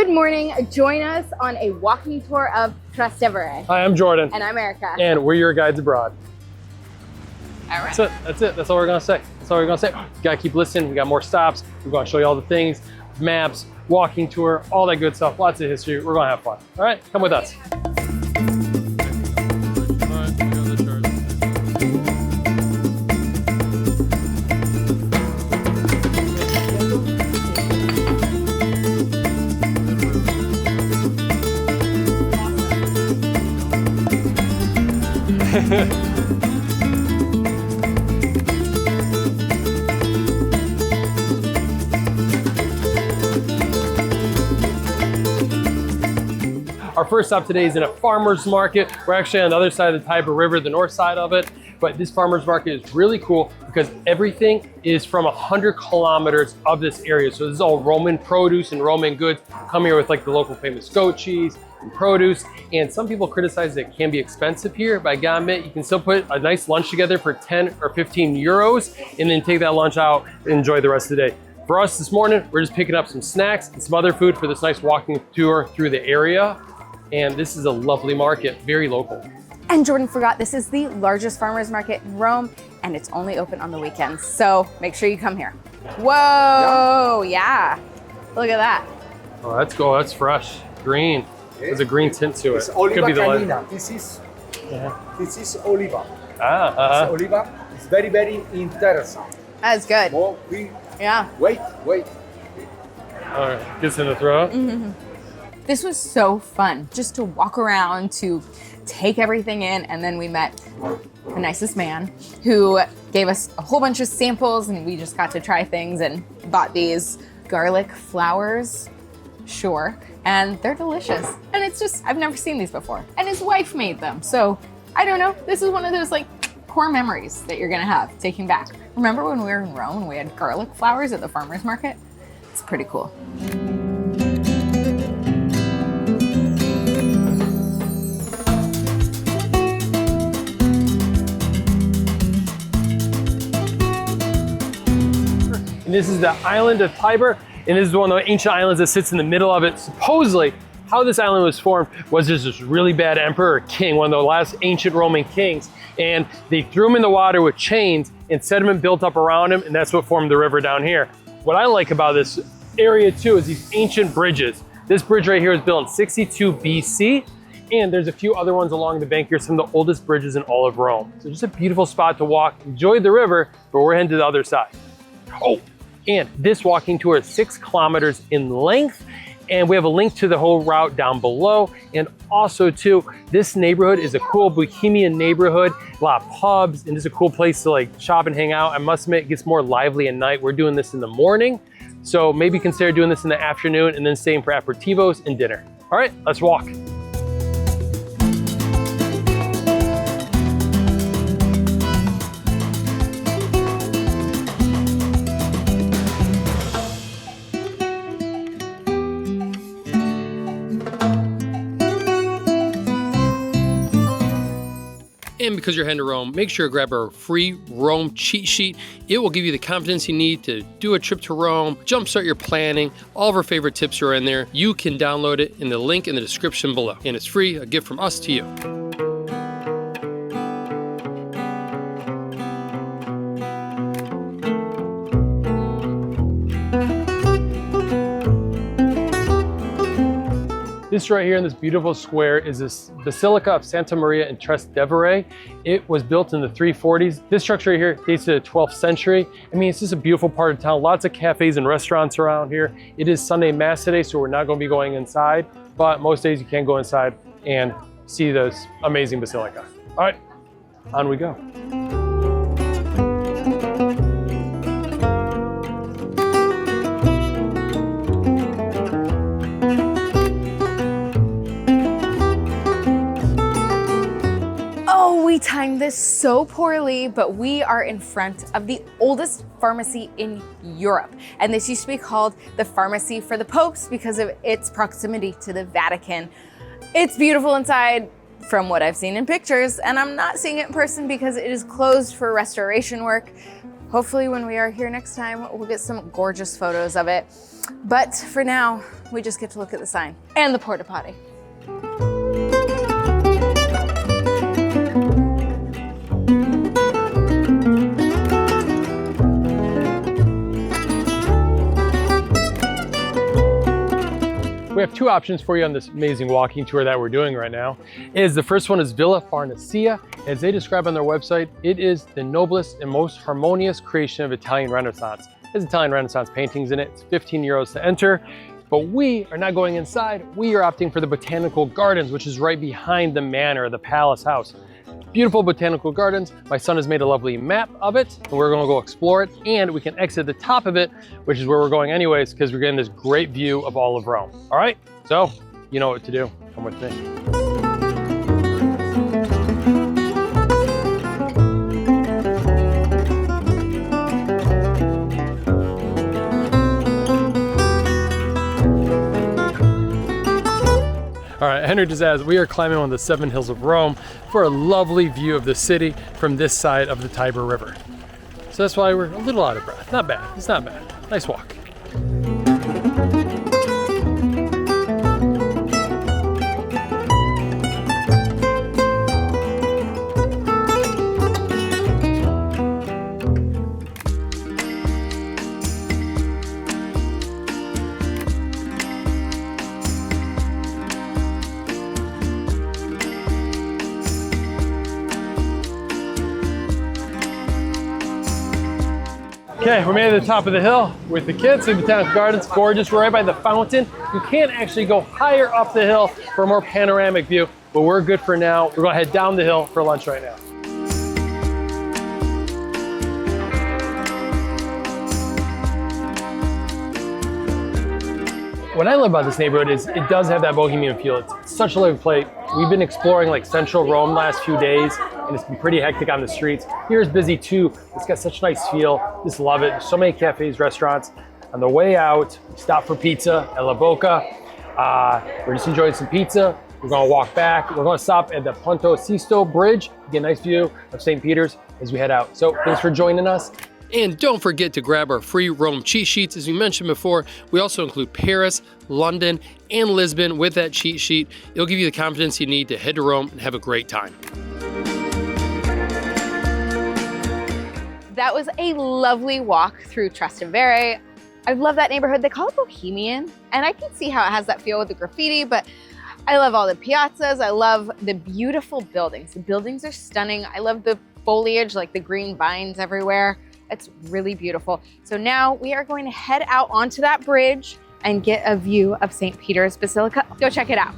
Good morning. Join us on a walking tour of Trastevere. Hi, I'm Jordan. And I'm Erica. And we're your guides abroad. All right. That's it. That's it. That's all we're gonna say. That's all we're gonna say. You gotta keep listening. We got more stops. We're gonna show you all the things, maps, walking tour, all that good stuff. Lots of history. We're gonna have fun. All right, come with us. Our first stop today is in a farmer's market. We're actually on the other side of the Tiber River, the north side of it. But this farmer's market is really cool because everything is from 100 kilometers of this area. So this is all Roman produce and Roman goods. Come here with like the local famous goat cheese and produce. And some people criticize that it can be expensive here, but I gotta admit, you can still put a nice lunch together for 10 or 15 euros and then take that lunch out and enjoy the rest of the day. For us this morning, we're just picking up some snacks and some other food for this nice walking tour through the area. And this is a lovely market, very local. And Jordan forgot, this is the largest farmer's market in Rome, and it's only open on the weekends. So make sure you come here. Whoa, yeah. Look at that. Oh, that's cool, that's fresh, green. There's a green tint to it. It's oliva Could be the canina. This is oliva. Ah, It's oliva. It's very, very interesting. That's good. More, Yeah. wait. all right, gets in the throat. This was so fun, just to walk around, to take everything in, and then we met the nicest man who gave us a whole bunch of samples, and we just got to try things and bought these garlic flowers, sure, and they're delicious. And it's just, I've never seen these before. And his wife made them, so I don't know, this is one of those like core memories that you're gonna have, taking back. Remember when we were in Rome and we had garlic flowers at the farmer's market? It's pretty cool. This is the island of Tiber, and this is one of the ancient islands that sits in the middle of it. Supposedly, how this island was formed was there's this really bad emperor or king, one of the last ancient Roman kings, and they threw him in the water with chains and sediment built up around him, and that's what formed the river down here. What I like about this area too is these ancient bridges. This bridge right here was built in 62 BC, and there's a few other ones along the bank here, some of the oldest bridges in all of Rome. So just a beautiful spot to walk, enjoy the river, but we're heading to the other side. Oh, and this walking tour is 6 kilometers in length, and we have a link to the whole route down below. And also too, this neighborhood is a cool bohemian neighborhood, a lot of pubs, and it's a cool place to like shop and hang out. I must admit, it gets more lively at night. We're doing this in the morning, so maybe consider doing this in the afternoon and then staying for aperitivos and dinner. All right, let's walk. And because you're heading to Rome, make sure to grab our free Rome cheat sheet. It will give you the confidence you need to do a trip to Rome, jumpstart your planning. All of our favorite tips are in there. You can download it in the link in the description below. And it's free, a gift from us to you. This right here in this beautiful square is this Basilica of Santa Maria in Trastevere. It was built in the 340s. This structure right here dates to the 12th century. I mean, it's just a beautiful part of town. Lots of cafes and restaurants around here. It is Sunday Mass today, so we're not going to be going inside, but most days you can go inside and see this amazing basilica. All right, on we go. We timed this so poorly, but we are in front of the oldest pharmacy in Europe. And this used to be called the Pharmacy for the Popes because of its proximity to the Vatican. It's beautiful inside from what I've seen in pictures, and I'm not seeing it in person because it is closed for restoration work. Hopefully when we are here next time, we'll get some gorgeous photos of it. But for now, we just get to look at the sign and the porta potty. We have two options for you on this amazing walking tour that we're doing right now. The first one is Villa Farnesilla. As they describe on their website, it is the noblest and most harmonious creation of Italian Renaissance. There's Italian Renaissance paintings in it. It's 15 euros to enter. But we are not going inside. We are opting for the Botanical Gardens, which is right behind the manor, the palace house. Beautiful botanical gardens. My son has made a lovely map of it, and we're gonna go explore it, and we can exit the top of it, which is where we're going anyways, because we're getting this great view of all of Rome. All right, so you know what to do. Come with me. All right, Henry just asked, we are climbing one of the 7 hills of Rome for a lovely view of the city from this side of the Tiber River. So that's why we're a little out of breath. Not bad, it's not bad. Nice walk. Okay, we're made it to the top of the hill with the kids in Botanical Gardens. Gorgeous, we're right by the fountain. You can't actually go higher up the hill for a more panoramic view, but we're good for now. We're gonna head down the hill for lunch right now. What I love about this neighborhood is it does have that bohemian feel. It's such a lively place. We've been exploring like central Rome last few days, and it's been pretty hectic on the streets. Here's busy too. It's got such a nice feel. Just love it. So many cafes, restaurants. On the way out, we stop for pizza at La Boca. We're just enjoying some pizza. We're gonna walk back. We're gonna stop at the Ponte Sisto Bridge, get a nice view of St. Peter's as we head out. So thanks for joining us. And don't forget to grab our free Rome cheat sheets. As we mentioned before, we also include Paris, London, and Lisbon with that cheat sheet. It'll give you the confidence you need to head to Rome and have a great time. That was a lovely walk through Trastevere. I love that neighborhood. They call it Bohemian, and I can see how it has that feel with the graffiti, but I love all the piazzas. I love the beautiful buildings. The buildings are stunning. I love the foliage, like the green vines everywhere. It's really beautiful. So now we are going to head out onto that bridge and get a view of St. Peter's Basilica. Go check it out.